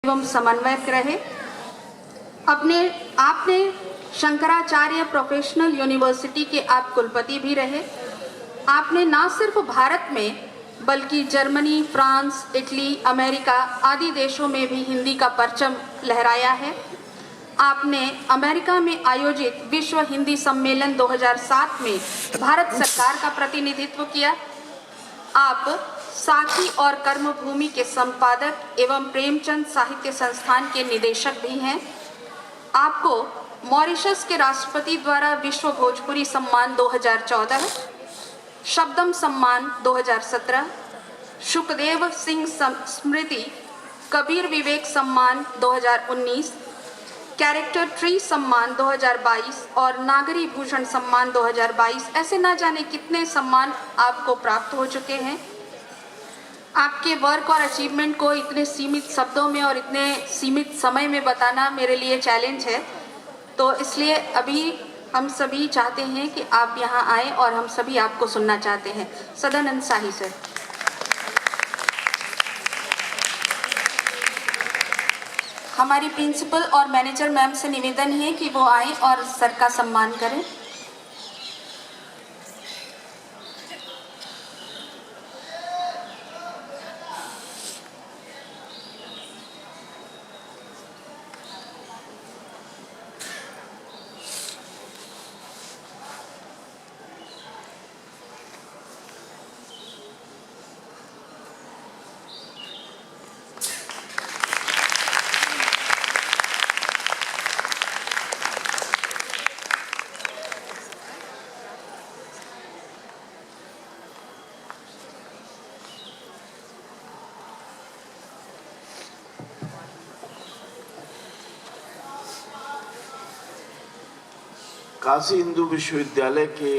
एवं समन्वयक रहे। आपने शंकराचार्य प्रोफेशनल यूनिवर्सिटी के आप कुलपति भी रहे। आपने न सिर्फ भारत में बल्कि जर्मनी, फ्रांस, इटली, अमेरिका आदि देशों में भी हिंदी का परचम लहराया है। आपने अमेरिका में आयोजित विश्व हिंदी सम्मेलन 2007 में भारत सरकार का प्रतिनिधित्व किया। आप साथी और कर्मभूमि के संपादक एवं प्रेमचंद साहित्य संस्थान के निदेशक भी हैं। आपको मॉरिशस के राष्ट्रपति द्वारा विश्व भोजपुरी सम्मान 2014, शब्दम सम्मान 2017, सुखदेव सिंह स्मृति कबीर विवेक सम्मान 2019, कैरेक्टर ट्री सम्मान 2022 और नागरी भूषण सम्मान 2022, ऐसे ना जाने कितने सम्मान आपको प्राप्त हो चुके हैं। आपके वर्क और अचीवमेंट को इतने सीमित शब्दों में और इतने सीमित समय में बताना मेरे लिए चैलेंज है, तो इसलिए अभी हम सभी चाहते हैं कि आप यहाँ आएँ और हम सभी आपको सुनना चाहते हैं। सदानंद शाही सर। हमारी प्रिंसिपल और मैनेजर मैम से निवेदन है कि वो आएँ और सर का सम्मान करें। काशी हिंदू विश्वविद्यालय के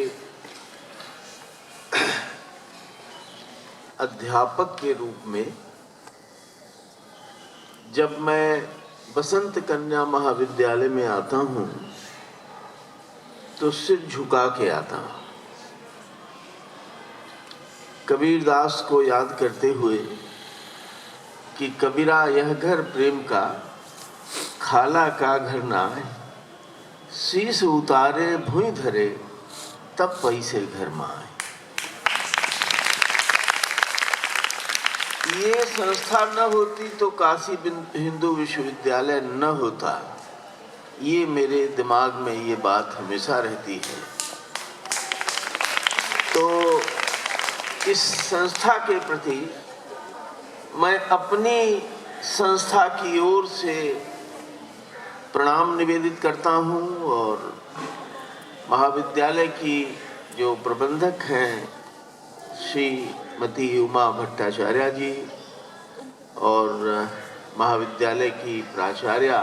अध्यापक के रूप में जब मैं बसंत कन्या महाविद्यालय में आता हूं तो सिर झुका के आता हूं, कबीरदास को याद करते हुए कि कबीरा यह घर प्रेम का, खाला का घर ना है, शीश उतारे भुई धरे तब पैसे घर में आए। ये संस्था न होती तो काशी हिंदू विश्वविद्यालय न होता। ये मेरे दिमाग में ये बात हमेशा रहती है। तो इस संस्था के प्रति मैं अपनी संस्था की ओर से प्रणाम निवेदित करता हूं और महाविद्यालय की जो प्रबंधक हैं श्रीमती उमा भट्टाचार्य जी और महाविद्यालय की प्राचार्य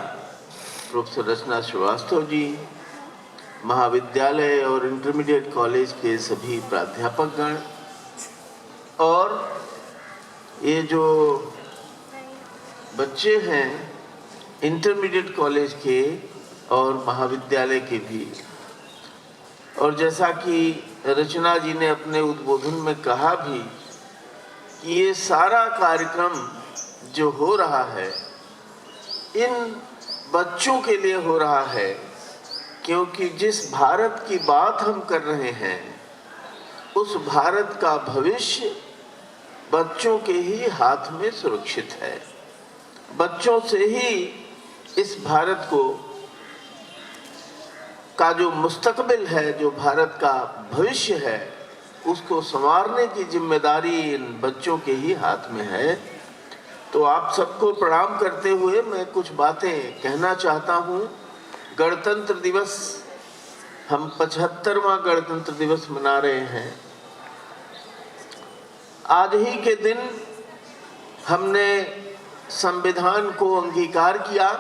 प्रोफेसर रचना श्रीवास्तव जी, महाविद्यालय और इंटरमीडिएट कॉलेज के सभी प्राध्यापकगण और ये जो बच्चे हैं इंटरमीडिएट कॉलेज के और महाविद्यालय के भी, और जैसा कि रचना जी ने अपने उद्बोधन में कहा भी कि ये सारा कार्यक्रम जो हो रहा है इन बच्चों के लिए हो रहा है, क्योंकि जिस भारत की बात हम कर रहे हैं उस भारत का भविष्य बच्चों के ही हाथ में सुरक्षित है। बच्चों से ही इस भारत को का जो मुस्तकबिल है, जो भारत का भविष्य है, उसको संवारने की जिम्मेदारी इन बच्चों के ही हाथ में है। तो आप सबको प्रणाम करते हुए मैं कुछ बातें कहना चाहता हूँ। गणतंत्र दिवस, हम 75वां गणतंत्र दिवस मना रहे हैं। आज ही के दिन हमने संविधान को अंगीकार किया।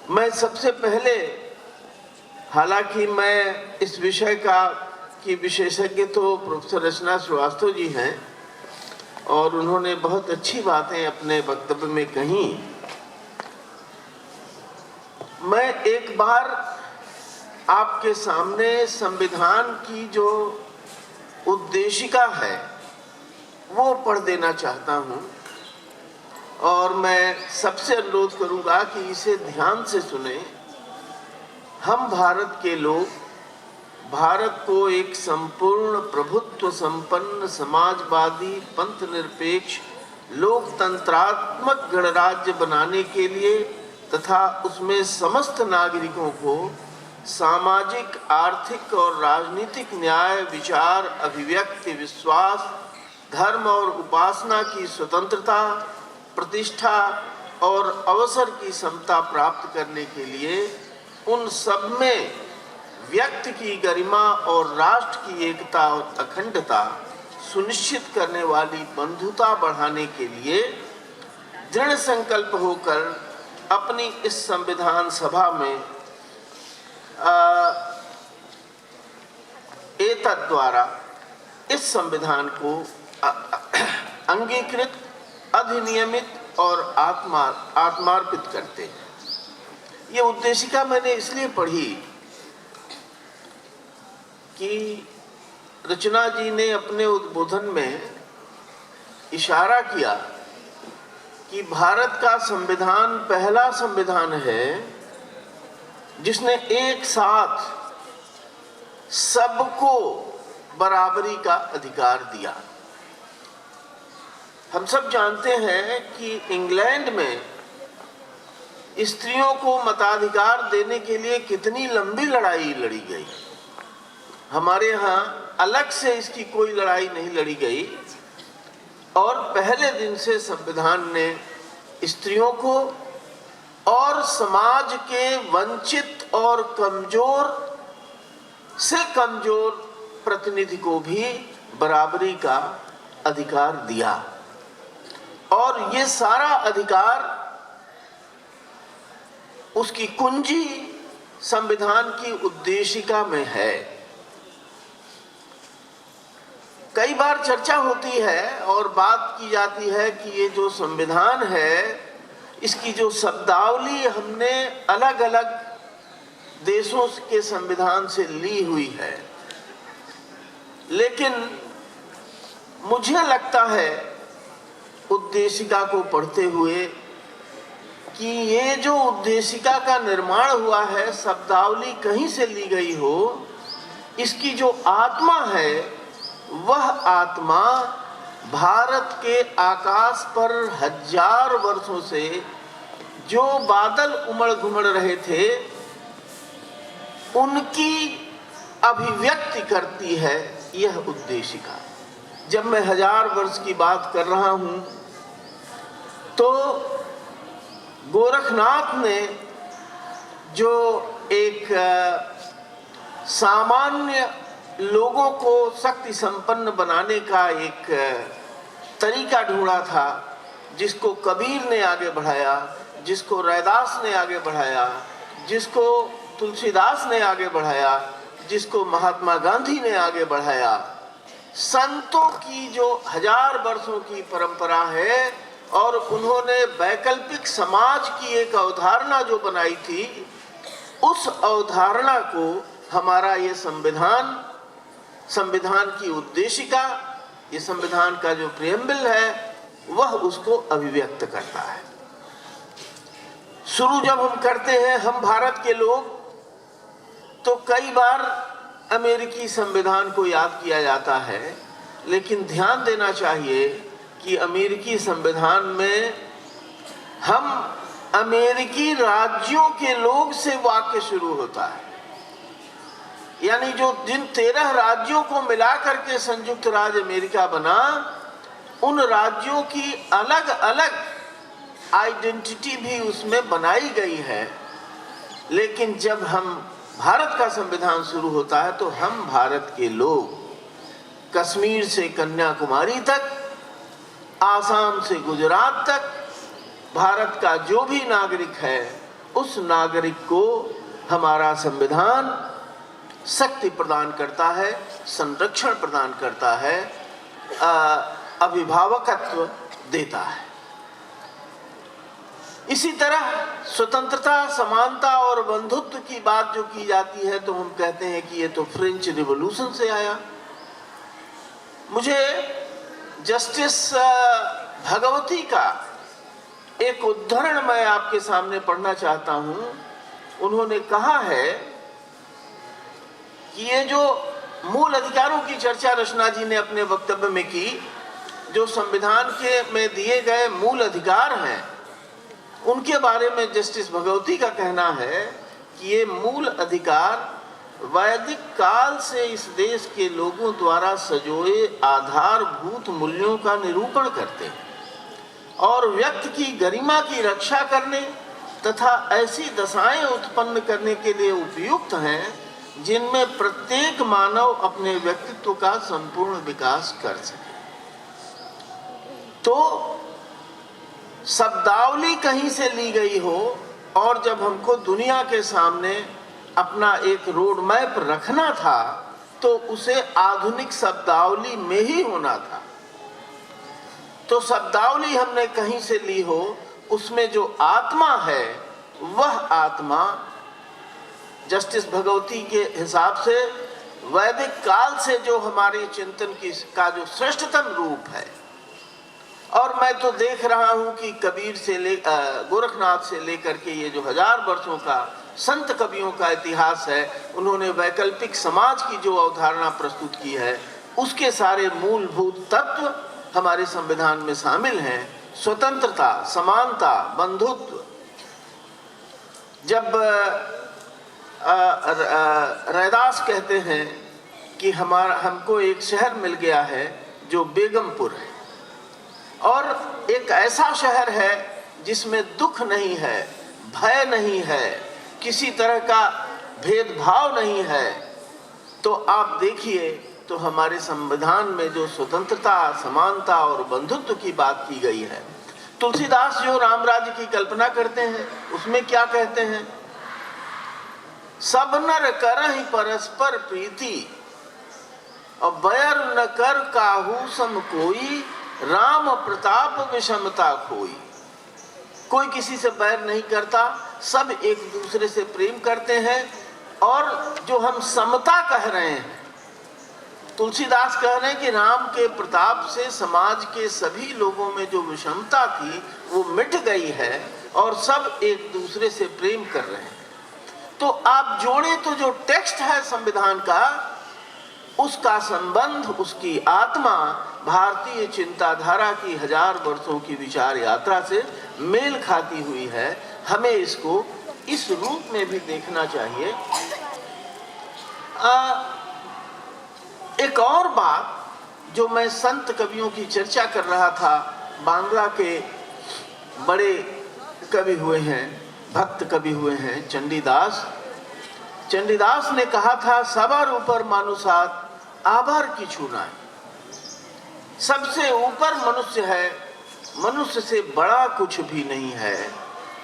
मैं सबसे पहले, हालांकि मैं इस विषय की विशेषज्ञ तो प्रोफेसर रचना श्रीवास्तव जी हैं और उन्होंने बहुत अच्छी बातें अपने वक्तव्य में कही। मैं एक बार आपके सामने संविधान की जो उद्देशिका है वो पढ़ देना चाहता हूं और मैं सबसे अनुरोध करूंगा कि इसे ध्यान से सुने। हम भारत के लोग भारत को एक संपूर्ण प्रभुत्व संपन्न समाजवादी पंथ निरपेक्ष लोकतंत्रात्मक गणराज्य बनाने के लिए तथा उसमें समस्त नागरिकों को सामाजिक, आर्थिक और राजनीतिक न्याय, विचार, अभिव्यक्ति, विश्वास, धर्म और उपासना की स्वतंत्रता, प्रतिष्ठा और अवसर की समता प्राप्त करने के लिए उन सब में व्यक्ति की गरिमा और राष्ट्र की एकता और अखंडता सुनिश्चित करने वाली बंधुता बढ़ाने के लिए दृढ़ संकल्प होकर अपनी इस संविधान सभा में एतद् द्वारा इस संविधान को अंगीकृत, अधिनियमित और आत्मार्पित करते हैं। ये उद्देशिका मैंने इसलिए पढ़ी कि रचना जी ने अपने उद्बोधन में इशारा किया कि भारत का संविधान पहला संविधान है जिसने एक साथ सबको बराबरी का अधिकार दिया। हम सब जानते हैं कि इंग्लैंड में स्त्रियों को मताधिकार देने के लिए कितनी लंबी लड़ाई लड़ी गई। हमारे यहाँ अलग से इसकी कोई लड़ाई नहीं लड़ी गई और पहले दिन से संविधान ने स्त्रियों को और समाज के वंचित और कमजोर से कमजोर प्रतिनिधि को भी बराबरी का अधिकार दिया। और ये सारा अधिकार, उसकी कुंजी संविधान की उद्देशिका में है। कई बार चर्चा होती है और बात की जाती है कि ये जो संविधान है, इसकी जो शब्दावली हमने अलग अलग देशों के संविधान से ली हुई है, लेकिन मुझे लगता है उद्देशिका को पढ़ते हुए कि ये जो उद्देशिका का निर्माण हुआ है, शब्दावली कहीं से ली गई हो, इसकी जो आत्मा है वह आत्मा भारत के आकाश पर हजार वर्षों से जो बादल उमड़ घुमड़ रहे थे उनकी अभिव्यक्ति करती है यह उद्देशिका। जब मैं 1000 वर्ष की बात कर रहा हूं तो गोरखनाथ ने जो एक सामान्य लोगों को शक्ति संपन्न बनाने का एक तरीका ढूंढा था, जिसको कबीर ने आगे बढ़ाया, जिसको रैदास ने आगे बढ़ाया, जिसको तुलसीदास ने आगे बढ़ाया, जिसको महात्मा गांधी ने आगे बढ़ाया। संतों की जो 1000 वर्षों की परंपरा है और उन्होंने वैकल्पिक समाज की एक अवधारणा जो बनाई थी, उस अवधारणा को हमारा ये संविधान की उद्देशिका, ये संविधान का जो प्रियम्बल है, वह उसको अभिव्यक्त करता है। शुरू जब हम करते हैं हम भारत के लोग, तो कई बार अमेरिकी संविधान को याद किया जाता है, लेकिन ध्यान देना चाहिए कि अमेरिकी संविधान में हम अमेरिकी राज्यों के लोग से वाक्य शुरू होता है। यानी जो जिन 13 राज्यों को मिलाकर के संयुक्त राज्य अमेरिका बना, उन राज्यों की अलग अलग आइडेंटिटी भी उसमें बनाई गई है। लेकिन जब हम भारत का संविधान शुरू होता है तो हम भारत के लोग कश्मीर से कन्याकुमारी तक, आसाम से गुजरात तक, भारत का जो भी नागरिक है उस नागरिक को हमारा संविधान शक्ति प्रदान करता है, संरक्षण प्रदान करता है, अभिभावकत्व देता है। इसी तरह स्वतंत्रता, समानता और बंधुत्व की बात जो की जाती है तो हम कहते हैं कि ये तो फ्रेंच रिवॉल्यूशन से आया। मुझे जस्टिस भगवती का एक उद्धरण मैं आपके सामने पढ़ना चाहता हूं। उन्होंने कहा है कि ये जो मूल अधिकारों की चर्चा रचना जी ने अपने वक्तव्य में की, जो संविधान के में दिए गए मूल अधिकार हैं, उनके बारे में जस्टिस भगवती का कहना है कि ये मूल अधिकार वैदिक काल से इस देश के लोगों द्वारा सजोए आधारभूत मूल्यों का निरूपण करते हैं और व्यक्ति की गरिमा की रक्षा करने तथा ऐसी दशाएं उत्पन्न करने के लिए उपयुक्त हैं जिनमें प्रत्येक मानव अपने व्यक्तित्व का संपूर्ण विकास कर सके। तो शब्दावली कहीं से ली गई हो और जब हमको दुनिया के सामने अपना एक रोड मैप रखना था तो उसे आधुनिक शब्दावली में ही होना था। तो शब्दावली हमने कहीं से ली हो, उसमें जो आत्मा है वह आत्मा जस्टिस भगवती के हिसाब से वैदिक काल से जो हमारे चिंतन की का जो श्रेष्ठतम रूप है। और मैं तो देख रहा हूं कि कबीर से गोरखनाथ से लेकर के ये जो 1000 वर्षों का संत कवियों का इतिहास है, उन्होंने वैकल्पिक समाज की जो अवधारणा प्रस्तुत की है, उसके सारे मूलभूत तत्व हमारे संविधान में शामिल हैं। स्वतंत्रता, समानता, बंधुत्व। जब रैदास कहते हैं कि हमको एक शहर मिल गया है जो बेगमपुर है, और एक ऐसा शहर है जिसमें दुख नहीं है, भय नहीं है, किसी तरह का भेदभाव नहीं है, तो आप देखिए तो हमारे संविधान में जो स्वतंत्रता, समानता और बंधुत्व की बात की गई है। तुलसीदास जो राम राज्य की कल्पना करते हैं उसमें क्या कहते हैं? सब नर करहि परस्पर प्रीति और बैर न कर काहू सम कोई, राम प्रताप विषमता खोई। कोई किसी से बैर नहीं करता, सब एक दूसरे से प्रेम करते हैं। और जो हम समता कह रहे हैं, तुलसीदास कह रहे हैं कि राम के प्रताप से समाज के सभी लोगों में जो विषमता थी वो मिट गई है और सब एक दूसरे से प्रेम कर रहे हैं। तो आप जोड़े तो जो टेक्स्ट है संविधान का, उसका संबंध, उसकी आत्मा भारतीय चिंताधारा की 1000 वर्षों की विचार यात्रा से मेल खाती हुई है। हमें इसको इस रूप में भी देखना चाहिए। एक और बात जो मैं संत कवियों की चर्चा कर रहा था, बांग्ला के बड़े कवि हुए हैं, भक्त कवि हुए हैं चंडीदास। चंडीदास ने कहा था, सबर ऊपर मानुषात आभार की छूना। सबसे ऊपर मनुष्य है, मनुष्य से बड़ा कुछ भी नहीं है।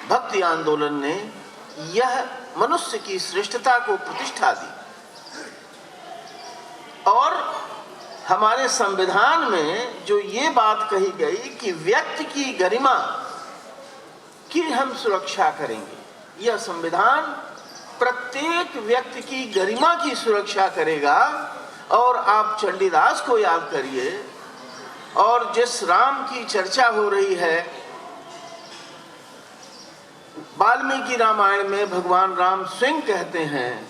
भक्ति आंदोलन ने यह मनुष्य की श्रेष्ठता को प्रतिष्ठा दी और हमारे संविधान में जो ये बात कही गई कि व्यक्ति की गरिमा की हम सुरक्षा करेंगे, यह संविधान प्रत्येक व्यक्ति की गरिमा की सुरक्षा करेगा। और आप चंडीदास को याद करिए, और जिस राम की चर्चा हो रही है, वाल्मीकि रामायण में भगवान राम स्वयं कहते हैं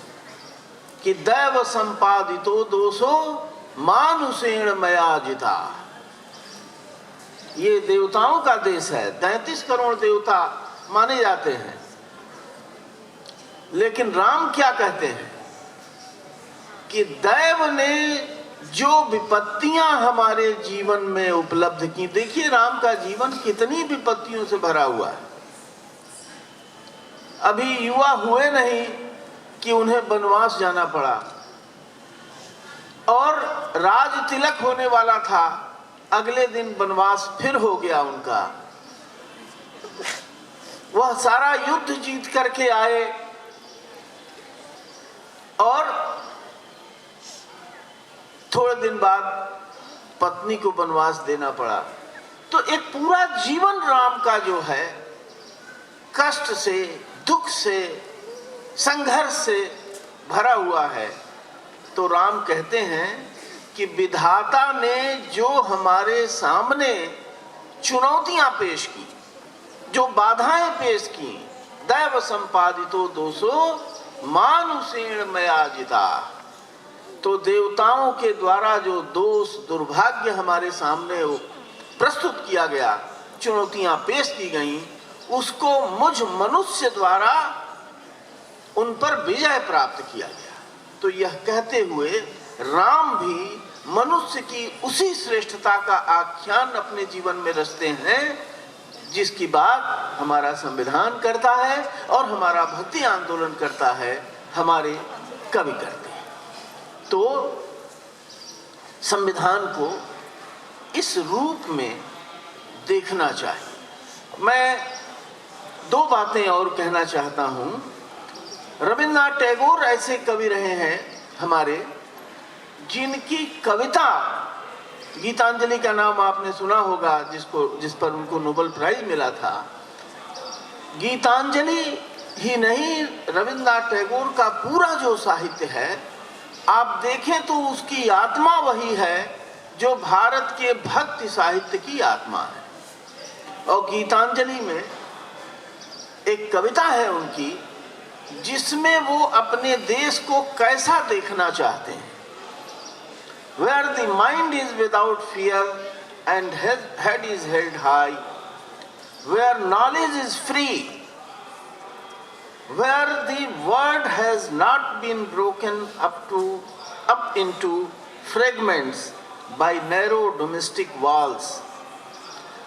कि दैव संपादितो दोषो मानुषेण मया जिता। ये देवताओं का देश है, 33 करोड़ देवता माने जाते हैं। लेकिन राम क्या कहते हैं कि दैव ने जो विपत्तियां हमारे जीवन में उपलब्ध की, देखिए राम का जीवन कितनी विपत्तियों से भरा हुआ है। अभी युवा हुए नहीं कि उन्हें वनवास जाना पड़ा, और राज तिलक होने वाला था, अगले दिन वनवास फिर हो गया उनका। वह सारा युद्ध जीत करके आए और थोड़े दिन बाद पत्नी को वनवास देना पड़ा। तो एक पूरा जीवन राम का जो है कष्ट से, दुख से, संघर्ष से भरा हुआ है। तो राम कहते हैं कि विधाता ने जो हमारे सामने चुनौतियां पेश की, जो बाधाएं पेश की, दैव संपादितो दोषो मानुषेण मयाजिता, तो देवताओं के द्वारा जो दोष दुर्भाग्य हमारे सामने प्रस्तुत किया गया, चुनौतियां पेश की गईं, उसको मुझ मनुष्य द्वारा उन पर विजय प्राप्त किया गया। तो यह कहते हुए राम भी मनुष्य की उसी श्रेष्ठता का आख्यान अपने जीवन में रचते हैं जिसकी बात हमारा संविधान करता है और हमारा भक्ति आंदोलन करता है, हमारे कवि करते हैं। तो संविधान को इस रूप में देखना चाहिए। मैं दो बातें और कहना चाहता हूं। रविन्द्रनाथ टैगोर ऐसे कवि रहे हैं हमारे, जिनकी कविता, गीतांजलि का नाम आपने सुना होगा, जिस पर उनको नोबेल प्राइज मिला था। गीतांजलि ही नहीं, रविन्द्रनाथ टैगोर का पूरा जो साहित्य है, आप देखें तो उसकी आत्मा वही है जो भारत के भक्ति साहित्य की आत्मा है। और गीतांजलि में एक कविता है उनकी जिसमें वो अपने देश को कैसा देखना चाहते हैं। Where the mind is without fear and head is held high, where knowledge is free, where the word has not been broken up into fragments by narrow domestic walls,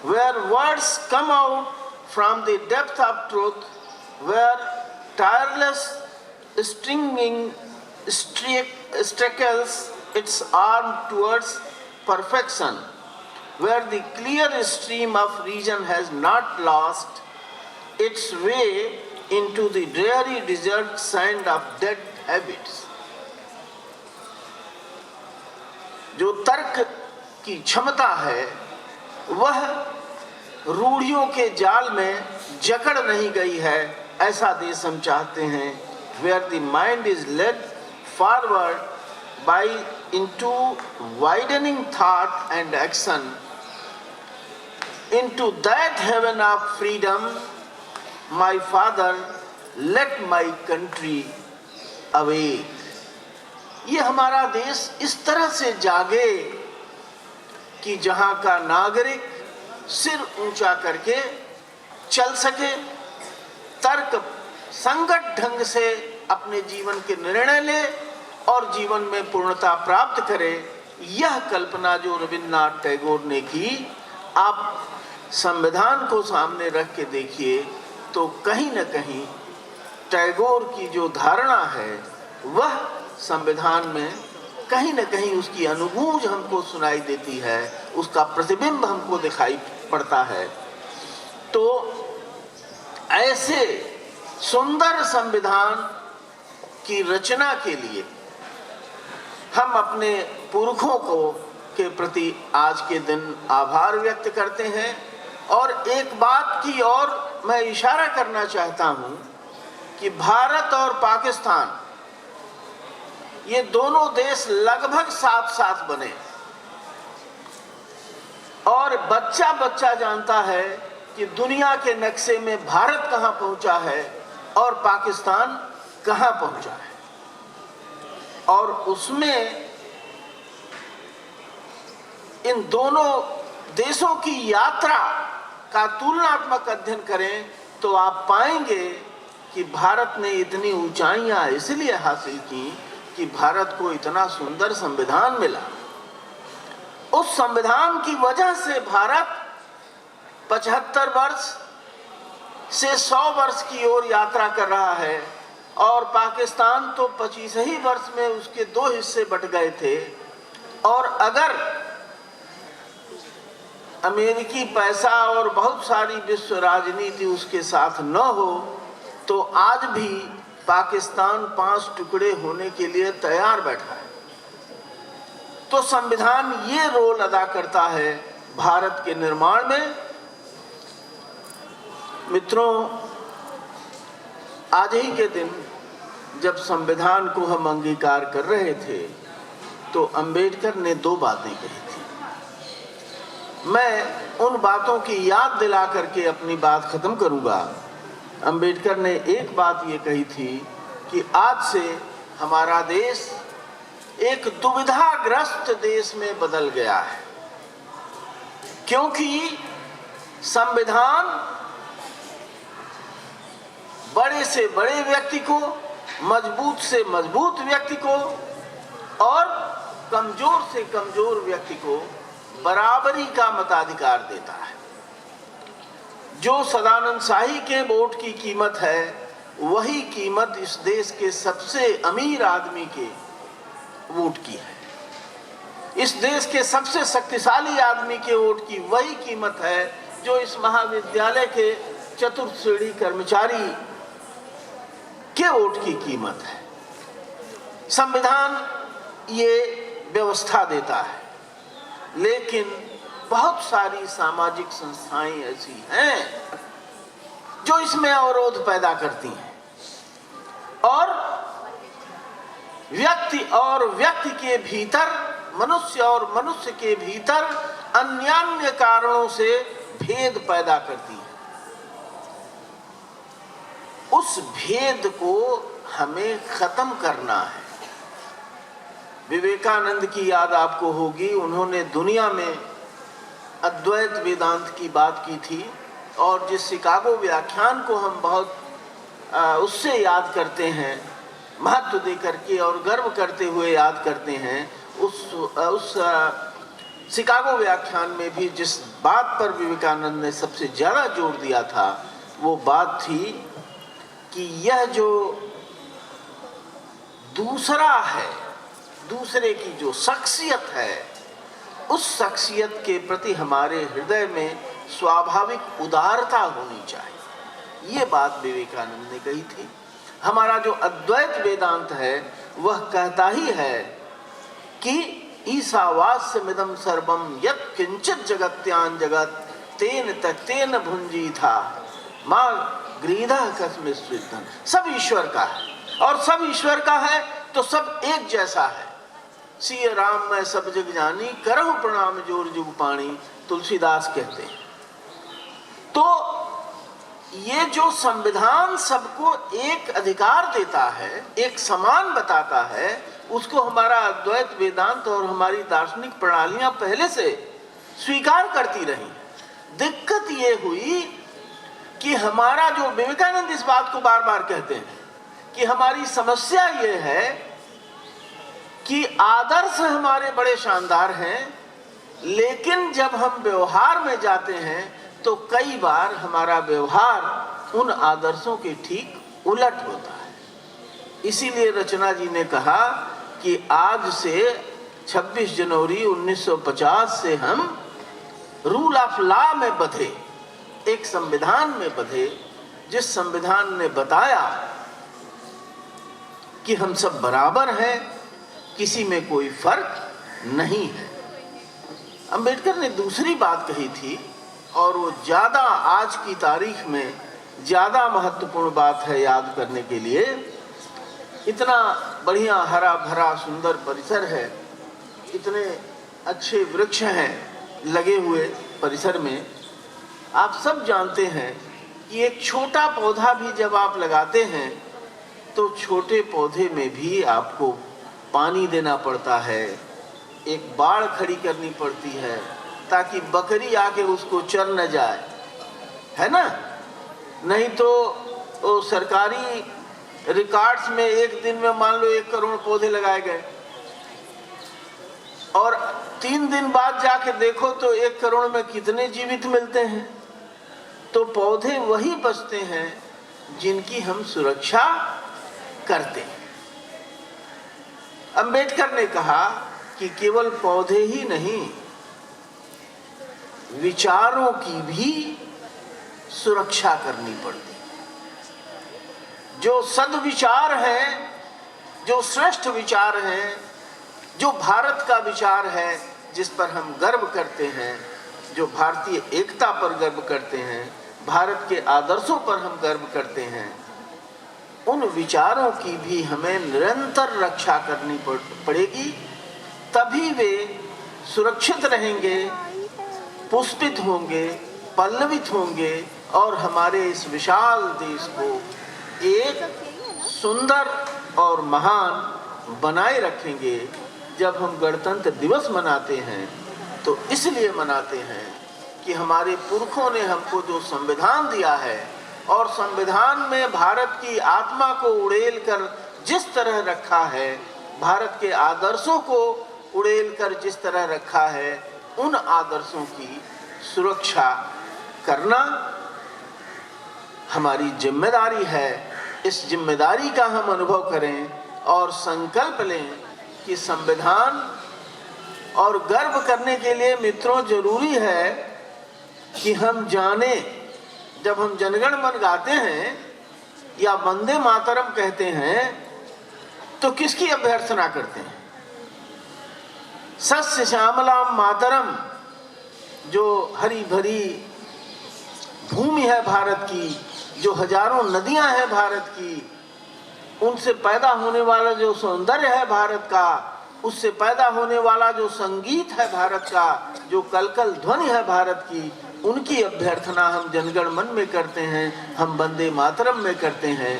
where words come out from the depth of truth, where tireless stringing stretches its arm towards perfection, where the clear stream of reason has not lost its way into the dreary desert sand of dead habits. जो तर्क की क्षमता है वह रूढ़ियों के जाल में जकड़ नहीं गई है, ऐसा देश हम चाहते हैं। Where the mind is led forward by into widening thought and action, into that heaven of freedom, my father, let my country awake. ये हमारा देश इस तरह से जागे कि जहां का नागरिक सिर ऊंचा करके चल सके, तर्क संगत ढंग से अपने जीवन के निर्णय ले और जीवन में पूर्णता प्राप्त करे। यह कल्पना जो रविन्द्रनाथ टैगोर ने की, आप संविधान को सामने रख के देखिए तो कहीं न कहीं टैगोर की जो धारणा है वह संविधान में कहीं न कहीं उसकी अनुभूज हमको सुनाई देती है, उसका प्रतिबिंब हमको दिखाई पड़ता है। तो ऐसे सुंदर संविधान की रचना के लिए हम अपने पुरखों को के प्रति आज के दिन आभार व्यक्त करते हैं। और एक बात की और मैं इशारा करना चाहता हूं कि भारत और पाकिस्तान, ये दोनों देश लगभग साथ साथ बने और बच्चा बच्चा जानता है कि दुनिया के नक्शे में भारत कहां पहुंचा है और पाकिस्तान कहां पहुंचा है। और उसमें इन दोनों देशों की यात्रा का तुलनात्मक अध्ययन करें तो आप पाएंगे कि भारत ने इतनी ऊंचाइयां इसलिए हासिल की कि भारत को इतना सुंदर संविधान मिला। उस संविधान की वजह से भारत 75 वर्ष से 100 वर्ष की ओर यात्रा कर रहा है और पाकिस्तान तो 25 ही वर्ष में उसके दो हिस्से बट गए थे। और अगर अमेरिकी पैसा और बहुत सारी विश्व राजनीति उसके साथ न हो तो आज भी पाकिस्तान 5 टुकड़े होने के लिए तैयार बैठा है। तो संविधान ये रोल अदा करता है भारत के निर्माण में। मित्रों, आज ही के दिन जब संविधान को हम अंगीकार कर रहे थे तो अंबेडकर ने 2 बातें कही थी। मैं उन बातों की याद दिला करके अपनी बात खत्म करूंगा। अंबेडकर ने एक बात ये कही थी कि आज से हमारा देश एक दुविधाग्रस्त देश में बदल गया है, क्योंकि संविधान बड़े से बड़े व्यक्ति को, मजबूत से मजबूत व्यक्ति को और कमजोर से कमजोर व्यक्ति को बराबरी का मताधिकार देता है। जो सदानंद शाही के वोट की कीमत है, वही कीमत इस देश के सबसे अमीर आदमी के वोट की है। इस देश के सबसे शक्तिशाली आदमी के वोट की वही कीमत है जो इस महाविद्यालय के चतुर्थ श्रेणी कर्मचारी के वोट की कीमत है। संविधान ये व्यवस्था देता है, लेकिन बहुत सारी सामाजिक संस्थाएं ऐसी हैं जो इसमें अवरोध पैदा करती हैं और व्यक्ति के भीतर, मनुष्य और मनुष्य के भीतर अन्यान्य कारणों से भेद पैदा करती हैं। उस भेद को हमें खत्म करना है। विवेकानंद की याद आपको होगी, उन्होंने दुनिया में अद्वैत वेदांत की बात की थी और जिस शिकागो व्याख्यान को हम बहुत उससे याद करते हैं, महत्व दे करके और गर्व करते हुए याद करते हैं, उस शिकागो व्याख्यान में भी जिस बात पर विवेकानंद ने सबसे ज़्यादा जोर दिया था, वो बात थी कि यह जो दूसरा है, दूसरे की जो शख्सियत है, उस शख्सियत के प्रति हमारे हृदय में स्वाभाविक उदारता होनी चाहिए। ये बात विवेकानंद ने कही थी। हमारा जो अद्वैत वेदांत है वह कहता ही है कि ईशावास्यमिदं सर्वं यत् किंचित जगत्यां जगत तेन तत्तेन भुंजी था मां ग्रीधा कस्मिं स्विद्धन। सब ईश्वर का है और सब ईश्वर का है तो सब एक जैसा है। सिय राम मैं सब जग जानी, करहु प्रणाम जोर जुग पाणी, तुलसीदास कहते हैं। तो ये जो संविधान सबको एक अधिकार देता है, एक समान बताता है, उसको हमारा अद्वैत वेदांत और हमारी दार्शनिक प्रणालियां पहले से स्वीकार करती रही। दिक्कत ये हुई कि हमारा जो, विवेकानंद इस बात को बार बार कहते हैं कि हमारी समस्या ये है कि आदर्श हमारे बड़े शानदार हैं, लेकिन जब हम व्यवहार में जाते हैं तो कई बार हमारा व्यवहार उन आदर्शों के ठीक उलट होता है। इसीलिए रचना जी ने कहा कि आज से 26 जनवरी 1950 से हम रूल ऑफ लॉ में बंधे, एक संविधान में बंधे, जिस संविधान ने बताया कि हम सब बराबर हैं, किसी में कोई फर्क नहीं है। अंबेडकर ने दूसरी बात कही थी और वो ज़्यादा आज की तारीख में ज़्यादा महत्वपूर्ण बात है याद करने के लिए। इतना बढ़िया हरा भरा सुंदर परिसर है, इतने अच्छे वृक्ष हैं लगे हुए परिसर में। आप सब जानते हैं कि एक छोटा पौधा भी जब आप लगाते हैं तो छोटे पौधे में भी आपको पानी देना पड़ता है, एक बाड़ खड़ी करनी पड़ती है ताकि बकरी आके उसको चर न जाए, है ना। नहीं तो सरकारी रिकॉर्ड्स में एक दिन में मान लो 1 करोड़ पौधे लगाए गए और 3 दिन बाद जाके देखो तो 1 करोड़ में कितने जीवित मिलते हैं। तो पौधे वही बचते हैं जिनकी हम सुरक्षा करते हैं। अंबेडकर ने कहा कि केवल पौधे ही नहीं, विचारों की भी सुरक्षा करनी पड़ती। जो सद्विचार हैं, जो श्रेष्ठ विचार हैं, जो भारत का विचार है जिस पर हम गर्व करते हैं, जो भारतीय एकता पर गर्व करते हैं, भारत के आदर्शों पर हम गर्व करते हैं, उन विचारों की भी हमें निरंतर रक्षा करनी पड़ेगी, तभी वे सुरक्षित रहेंगे, पुष्पित होंगे, पल्लवित होंगे और हमारे इस विशाल देश को एक सुंदर और महान बनाए रखेंगे। जब हम गणतंत्र दिवस मनाते हैं तो इसलिए मनाते हैं कि हमारे पुरखों ने हमको जो संविधान दिया है और संविधान में भारत की आत्मा को उड़ेल कर जिस तरह रखा है, भारत के आदर्शों को उड़ेल कर जिस तरह रखा है, उन आदर्शों की सुरक्षा करना हमारी जिम्मेदारी है। इस जिम्मेदारी का हम अनुभव करें और संकल्प लें कि संविधान, और गर्व करने के लिए मित्रों जरूरी है कि हम जाने, जब हम जनगण मन गाते हैं या वंदे मातरम कहते हैं तो किसकी अभ्यर्थना करते हैं? सस्य श्यामलाम मातरम, जो हरी भरी भूमि है भारत की, जो हजारों नदियां हैं भारत की, उनसे पैदा होने वाला जो सौंदर्य है भारत का, उससे पैदा होने वाला जो संगीत है भारत का, जो कलकल ध्वनि है भारत की, उनकी अभ्यर्थना हम जनगण मन में करते हैं, हम वंदे मातरम में करते हैं।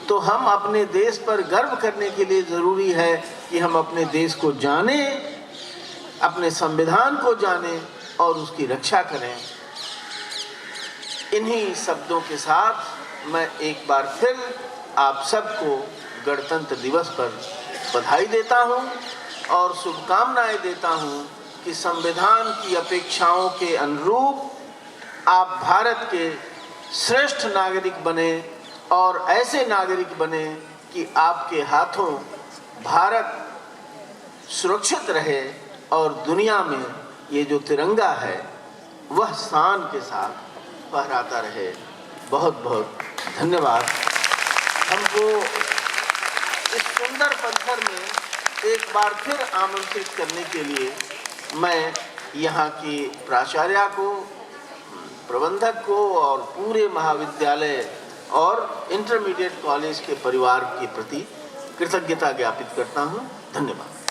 तो हम अपने देश पर गर्व करने के लिए जरूरी है कि हम अपने देश को जाने, अपने संविधान को जाने और उसकी रक्षा करें। इन्हीं शब्दों के साथ मैं एक बार फिर आप सबको गणतंत्र दिवस पर बधाई देता हूं और शुभकामनाएं देता हूं कि संविधान की अपेक्षाओं के अनुरूप आप भारत के श्रेष्ठ नागरिक बने और ऐसे नागरिक बने कि आपके हाथों भारत सुरक्षित रहे और दुनिया में ये जो तिरंगा है वह शान के साथ फहराता रहे। बहुत बहुत धन्यवाद। हमको इस सुंदर परिसर में एक बार फिर आमंत्रित करने के लिए मैं यहाँ की प्राचार्या को, प्रबंधक को और पूरे महाविद्यालय और इंटरमीडिएट कॉलेज के परिवार के प्रति कृतज्ञता ज्ञापित करता हूँ। धन्यवाद।